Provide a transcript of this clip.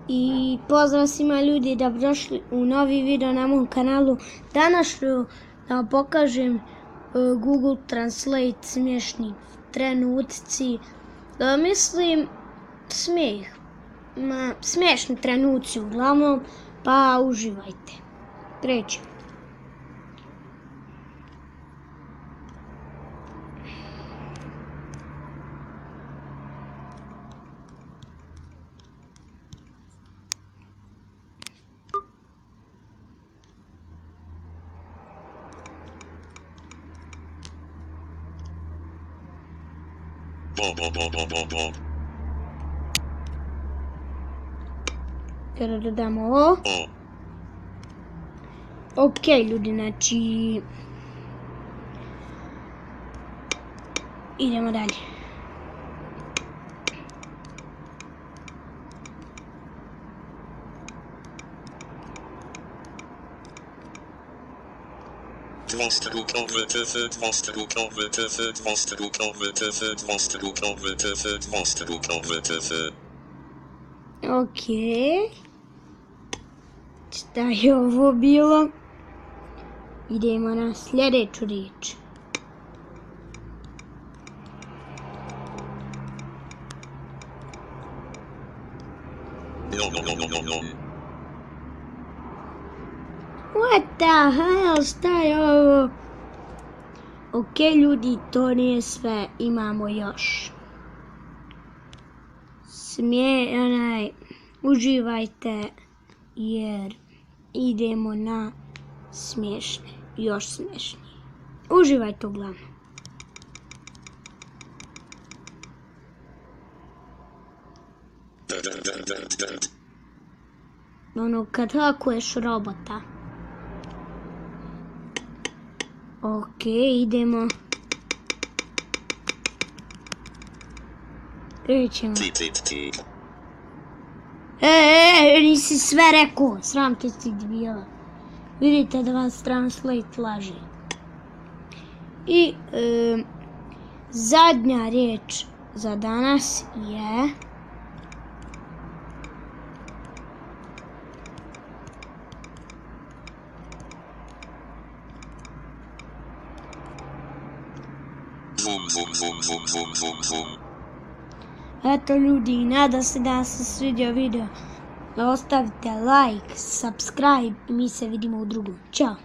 I pozdrav svima ljudi da došli u novi video na mom kanalu. Danas ću da vam pokažem Google Translate smiješni trenutci. Mislim smiješni trenuci uglavnom, pa uživajte. Krećemo. Kada dodamo ovo. Ok ljudi, znači idemo dalje. Dwustrukowy tyfy. Ok. Šta je ovo bilo? Idemo na sljedeću riječ. What the hell, šta je ovo? Ok ljudi, to nije sve, imamo još. Uživajte jer idemo na smiješne, još smiješnije. Uživajte uglavnom. Ono kad hakuješ robota. Ok, idemo. Krećemo. Nisi sve rekao, sram te si debila. Vidite da vas Translate laže. I zadnja riječ za danas je eto ljudi, nadam se da vam se svidio video. Ostavite like, subscribe i mi se vidimo u drugom. Ćao!